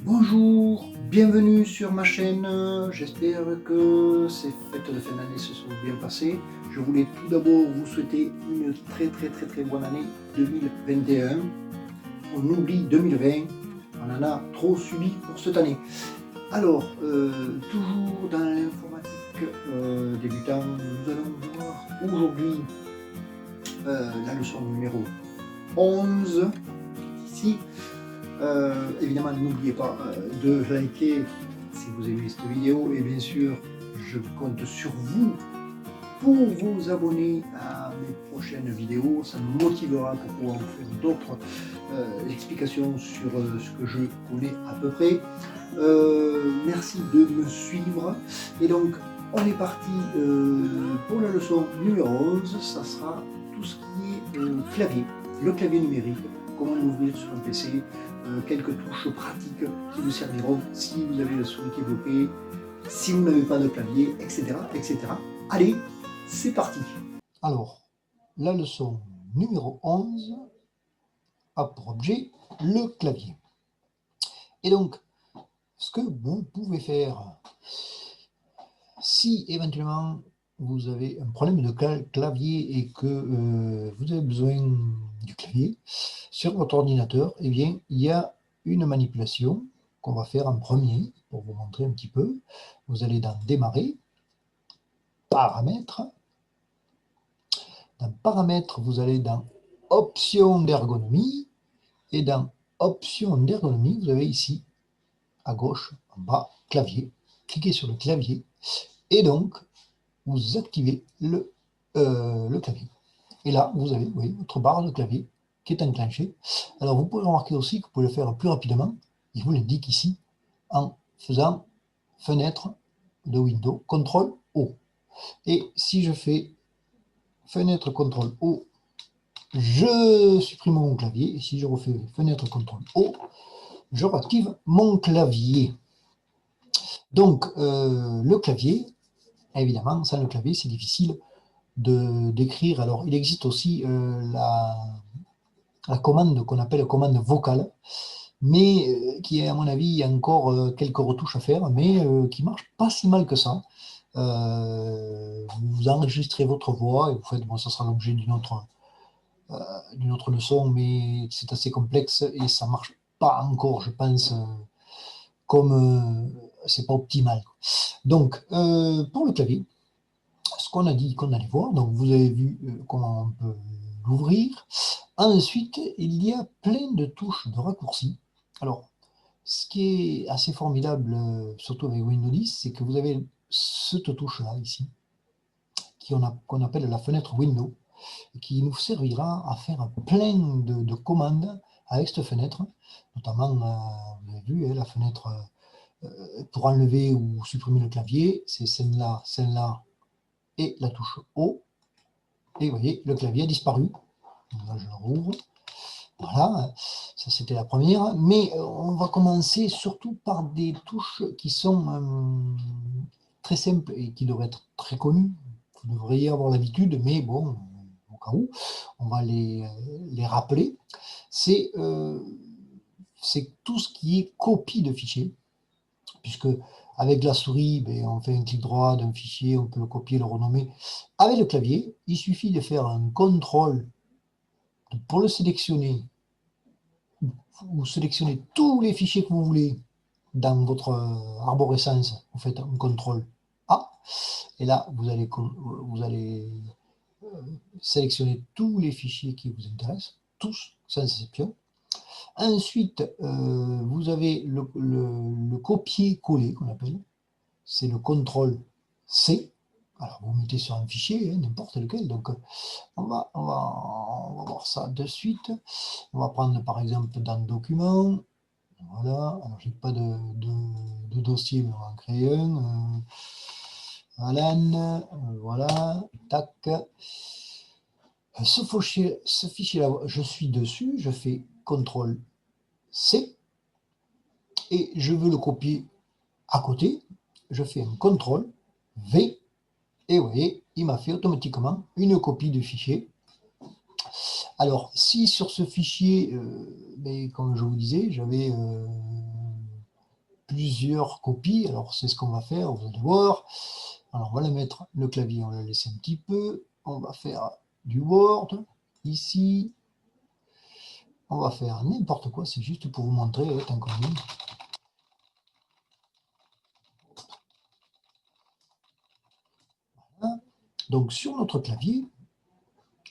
Bonjour, bienvenue sur ma chaîne, j'espère que ces fêtes de fin d'année se sont bien passées. Je voulais tout d'abord vous souhaiter une très bonne année 2021. On oublie 2020, on en a trop subi pour cette année. Alors, toujours dans l'informatique débutant, nous allons voir aujourd'hui la leçon numéro 11, ici. Évidemment, n'oubliez pas de liker si vous aimez cette vidéo et bien sûr, je compte sur vous pour vous abonner à mes prochaines vidéos. Ça me motivera pour pouvoir vous faire d'autres explications sur ce que je connais à peu près. Merci de me suivre. Et donc, on est parti pour la leçon numéro 11. Ça sera tout ce qui est clavier, le clavier numérique, comment l'ouvrir sur un PC, quelques touches pratiques qui vous serviront si vous avez la souris qui est bloquée, si vous n'avez pas de clavier, etc. etc. Allez, c'est parti. Alors, la leçon numéro 11 a pour objet le clavier. Et donc, ce que vous pouvez faire, si éventuellement vous avez un problème de clavier et que vous avez besoin du clavier sur votre ordinateur, eh bien, il y a une manipulation qu'on va faire en premier pour vous montrer un petit peu. Vous allez dans Démarrer, Paramètres. Dans Paramètres, vous allez dans Options d'ergonomie. Et dans Options d'ergonomie, vous avez ici, à gauche, en bas, Clavier. Cliquez sur le clavier et donc vous activez le clavier. Et là, vous avez votre barre de clavier qui est enclenchée. Alors, vous pouvez remarquer aussi que vous pouvez le faire plus rapidement. Il vous l'indique ici en faisant fenêtre de Windows, CTRL O. Et si je fais fenêtre CTRL O, je supprime mon clavier. Et si je refais fenêtre CTRL O, je réactive mon clavier. Donc, le clavier, évidemment, sans le clavier, c'est difficile d'écrire. Alors, il existe aussi la commande qu'on appelle commande vocale, mais qui est, à mon avis, il y a encore quelques retouches à faire, mais qui marche pas si mal que ça. Vous enregistrez votre voix et vous faites, bon, ça sera l'objet d'une autre leçon, mais c'est assez complexe et ça marche pas encore, je pense, comme c'est pas optimal. Donc, pour le clavier, ce qu'on a dit qu'on allait voir, donc vous avez vu comment on peut l'ouvrir. Ensuite, il y a plein de touches de raccourcis. Alors, ce qui est assez formidable, surtout avec Windows 10, c'est que vous avez cette touche-là, ici, qu'on appelle la fenêtre Windows, qui nous servira à faire plein de commandes avec cette fenêtre, notamment, vous avez vu, la fenêtre pour enlever ou supprimer le clavier, c'est celle-là et la touche O. Et vous voyez, le clavier a disparu. Là, je le rouvre. Voilà, ça c'était la première. Mais on va commencer surtout par des touches qui sont très simples et qui devraient être très connues. Vous devriez avoir l'habitude, mais bon, au cas où, on va les rappeler. C'est tout ce qui est copie de fichiers, puisque avec la souris, ben, on fait un clic droit d'un fichier, on peut le copier, le renommer. Avec le clavier, il suffit de faire un contrôle pour le sélectionner. Vous sélectionnez tous les fichiers que vous voulez dans votre arborescence. Vous faites un contrôle A, et là, vous allez sélectionner tous les fichiers qui vous intéressent, tous, sans exception. Ensuite, vous avez le copier-coller qu'on appelle, c'est le contrôle C. Alors vous mettez sur un fichier, n'importe lequel. Donc on va voir ça de suite. On va prendre par exemple dans Document. Voilà, alors j'ai pas de dossier, mais on va en créer un. Alan, voilà, tac. Ce fichier-là, je suis dessus, je fais CTRL C et je veux le copier à côté. Je fais un CTRL V et vous voyez, il m'a fait automatiquement une copie du fichier. Alors, si sur ce fichier, comme je vous disais, j'avais plusieurs copies. Alors, c'est ce qu'on va faire, vous allez voir. Alors, on va la mettre, le clavier, on va le laisser un petit peu. On va faire du Word, ici. On va faire n'importe quoi, c'est juste pour vous montrer, tant qu'on y est. Voilà. Donc, sur notre clavier,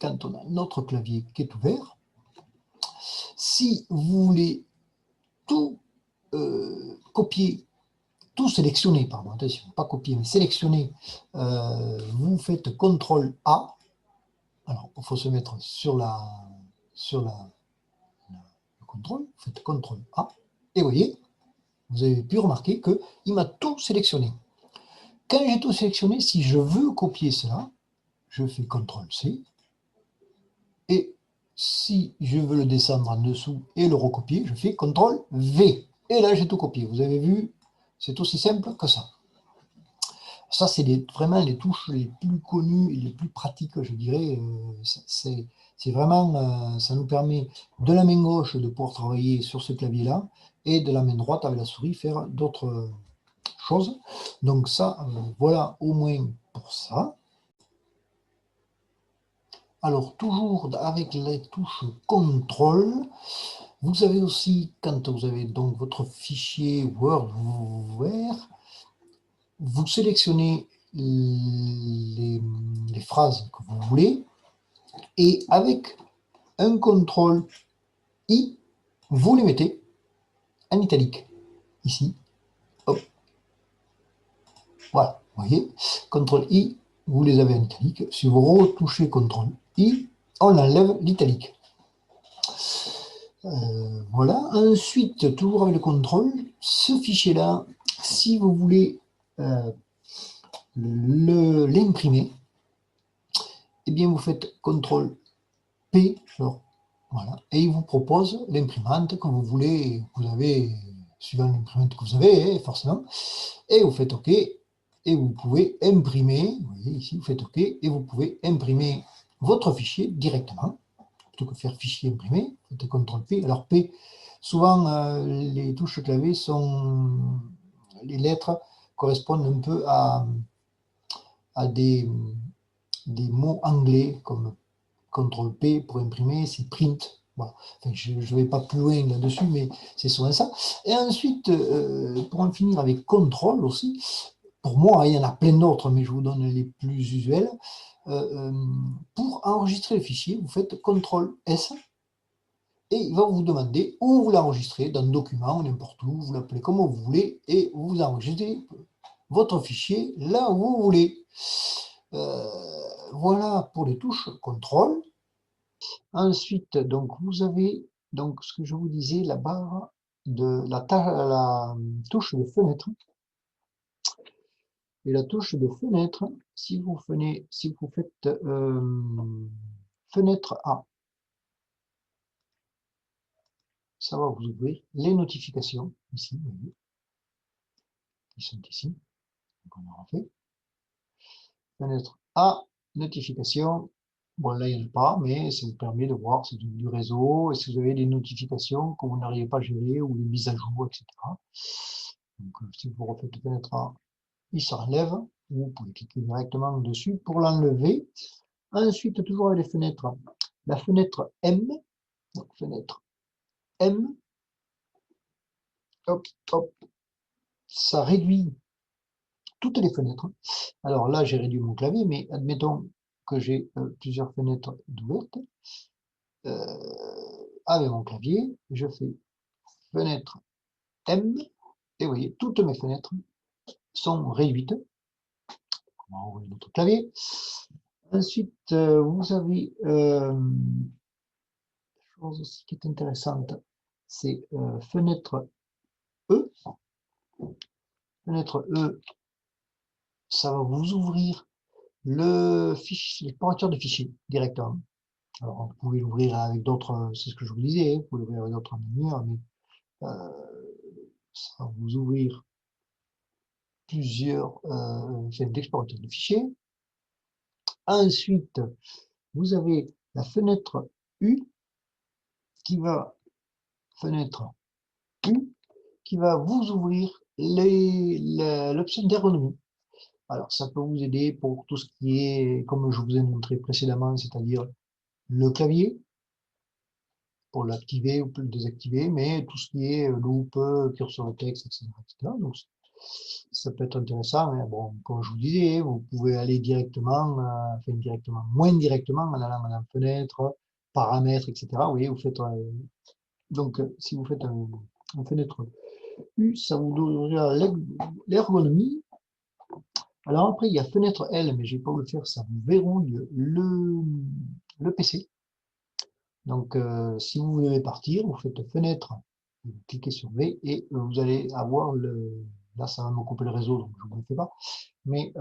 quand on a notre clavier qui est ouvert, si vous voulez tout copier, tout sélectionner, pardon, attention, pas copier, mais sélectionner, vous faites CTRL A. Alors, il faut se mettre sur le contrôle, vous faites CTRL A, et vous voyez, vous avez pu remarquer qu'il m'a tout sélectionné. Quand j'ai tout sélectionné, si je veux copier cela, je fais CTRL C, et si je veux le descendre en dessous et le recopier, je fais CTRL V. Et là, j'ai tout copié. Vous avez vu, c'est aussi simple que ça. Ça, c'est vraiment les touches les plus connues et les plus pratiques, je dirais. C'est vraiment, ça nous permet de la main gauche de pouvoir travailler sur ce clavier-là et de la main droite avec la souris faire d'autres choses. Donc ça, voilà au moins pour ça. Alors, toujours avec les touches CTRL, vous avez aussi, quand vous avez donc votre fichier Word ouvert, vous sélectionnez les phrases que vous voulez et avec un CTRL I, vous les mettez en italique. Ici, hop, voilà, vous voyez, CTRL I, vous les avez en italique. Si vous retouchez CTRL I, on enlève l'italique. Voilà. Ensuite, toujours avec le contrôle, ce fichier-là, si vous voulez l'imprimer, eh bien vous faites CTRL P, alors, voilà, et il vous propose l'imprimante que vous voulez, vous avez, suivant l'imprimante que vous avez, forcément, et vous faites OK, et vous pouvez imprimer, vous voyez ici, vous faites OK, et vous pouvez imprimer votre fichier directement. Plutôt que faire fichier imprimé, faites CTRL P. Alors P, souvent les touches clavier sont, les lettres correspondent un peu à des mots anglais comme CTRL P pour imprimer, c'est print. Voilà. Enfin, je ne vais pas plus loin là-dessus, mais c'est souvent ça. Et ensuite, pour en finir avec CTRL aussi, pour moi, il y en a plein d'autres, mais je vous donne les plus usuels. Pour enregistrer le fichier, vous faites CTRL S et il va vous demander où vous l'enregistrez, dans le document ou n'importe où, vous l'appelez comme vous voulez, et vous enregistrez votre fichier là où vous voulez. Voilà pour les touches CTRL. Ensuite, donc vous avez donc ce que je vous disais, la barre de la touche de fenêtre. Et la touche de fenêtre, si vous faites fenêtre A, ça va vous ouvrir les notifications ici, vous voyez, qui sont ici. Donc on en fait. Fenêtre A, notification. Bon, là, il n'y en a pas, mais ça vous permet de voir si du réseau et si vous avez des notifications que vous n'arrivez pas à gérer ou les mises à jour, etc. Donc, si vous refaites fenêtre A, il s'enlève. Vous pouvez cliquer directement dessus pour l'enlever. Ensuite, toujours avec les fenêtres, la fenêtre M, donc fenêtre M, hop, hop, ça réduit toutes les fenêtres. Alors là, j'ai réduit mon clavier, mais admettons que j'ai plusieurs fenêtres ouvertes. Avec mon clavier, je fais fenêtre M, et vous voyez, toutes mes fenêtres sont réduites. On va envoyer notre clavier. Ensuite, vous avez chose aussi qui est intéressante, c'est fenêtre E. Fenêtre E, ça va vous ouvrir le fichier, l'explorateur de fichiers directement. Alors, vous pouvez l'ouvrir avec d'autres, c'est ce que je vous disais, vous pouvez l'ouvrir avec d'autres manières, mais ça va vous ouvrir plusieurs chaînes d'explorateur de fichiers. Ensuite, vous avez la fenêtre U qui va, fenêtre U, qui va vous ouvrir l'option d'ergonomie. Alors, ça peut vous aider pour tout ce qui est, comme je vous ai montré précédemment, c'est-à-dire le clavier, pour l'activer ou pour le désactiver, mais tout ce qui est loupe, curseur de texte, etc. Donc, ça peut être intéressant, mais bon, comme je vous disais, vous pouvez aller directement, moins directement, en allant dans la fenêtre, paramètres, etc. Vous voyez, vous faites, donc, si vous faites une fenêtre U, ça vous donnera l'ergonomie. Alors après, il y a fenêtre L, mais je ne vais pas vous le faire, ça vous verrouille le PC. Donc, si vous voulez partir, vous faites fenêtre, vous cliquez sur V et vous allez avoir là, ça va me couper le réseau, donc je ne vous le fais pas, mais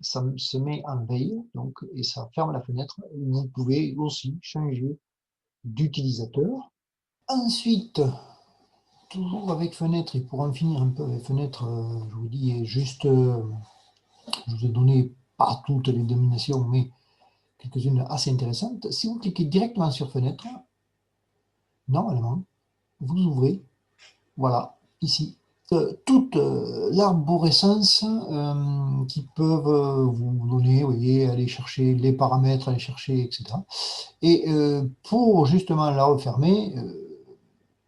ça se met en veille, donc, et ça ferme la fenêtre. Vous pouvez aussi changer d'utilisateur. Ensuite, toujours avec fenêtre, et pour en finir un peu avec fenêtre, je vous dis juste, je vous ai donné pas toutes les dominations, mais quelques-unes assez intéressantes. Si vous cliquez directement sur fenêtre, normalement, vous ouvrez, voilà, ici, toute l'arborescence qui peuvent vous donner, vous voyez, aller chercher les paramètres, aller chercher, etc. Et pour justement la refermer,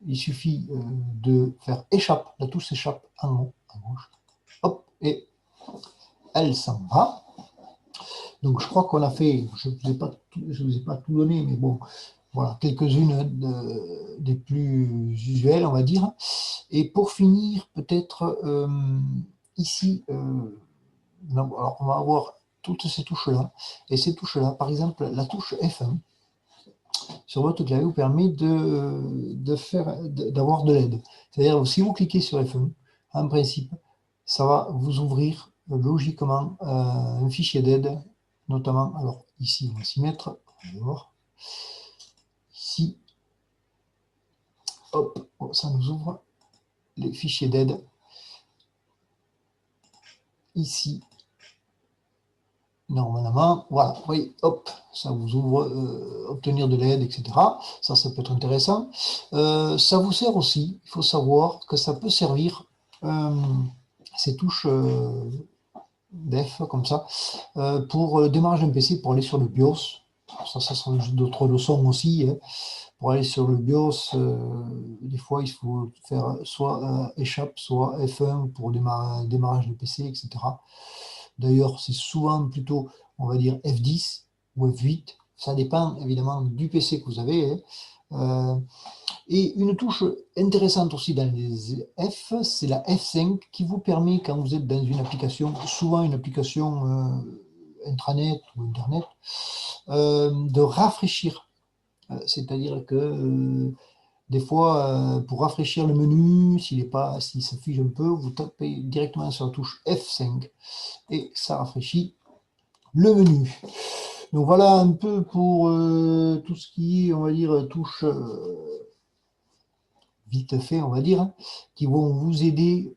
il suffit de faire échappe, la touche échappe en haut, à gauche, hop, et elle s'en va. Donc je crois qu'on a fait, je ne vous ai pas tout donné, mais bon, voilà, quelques-unes des plus usuelles, on va dire. Et pour finir, peut-être ici, alors on va avoir toutes ces touches-là. Et ces touches-là, par exemple, la touche F1 sur votre clavier vous permet d'avoir de l'aide. C'est-à-dire, si vous cliquez sur F1, en principe, ça va vous ouvrir logiquement un fichier d'aide, notamment, alors ici, on va s'y mettre, on va voir, ici, hop, ça nous ouvre les fichiers d'aide, ici, normalement, voilà, vous voyez, hop, ça vous ouvre obtenir de l'aide, etc. Ça peut être intéressant. Ça vous sert aussi, il faut savoir que ça peut servir, ces touches def, comme ça, pour le démarrage d'un PC, pour aller sur le BIOS. Ça sera d'autres leçons aussi, hein. Pour aller sur le BIOS, des fois, il faut faire soit échappe, soit F1 pour démarrage de PC, etc. D'ailleurs, c'est souvent plutôt, on va dire, F10 ou F8. Ça dépend évidemment du PC que vous avez, hein. Et une touche intéressante aussi dans les F, c'est la F5 qui vous permet, quand vous êtes dans une application, souvent une application intranet ou Internet, de rafraîchir. C'est-à-dire que des fois, pour rafraîchir le menu, s'il s'affiche un peu, vous tapez directement sur la touche F5 et ça rafraîchit le menu. Donc voilà un peu pour tout ce qui est, on va dire, touche vite fait, on va dire, hein, qui vont vous aider,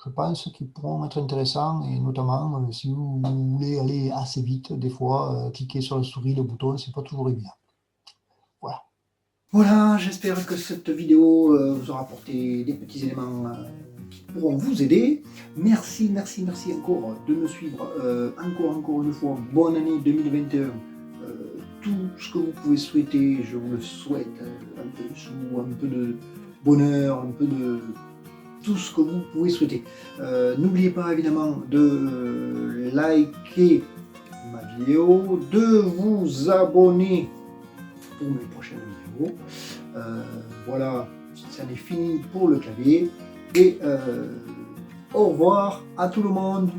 je pense, qui pourront être intéressants, et notamment si vous voulez aller assez vite, des fois, cliquer sur la souris, le bouton, c'est pas toujours évident. Voilà. Voilà, j'espère que cette vidéo vous aura apporté des petits éléments qui pourront vous aider. Merci encore de me suivre. Encore une fois, bonne année 2021. Tout ce que vous pouvez souhaiter, je vous le souhaite. Un peu de sous, un peu de bonheur, un peu de tout ce que vous pouvez souhaiter. N'oubliez pas évidemment de liker ma vidéo, de vous abonner pour mes prochaines vidéos. Voilà, ça est fini pour le clavier. Et au revoir à tout le monde.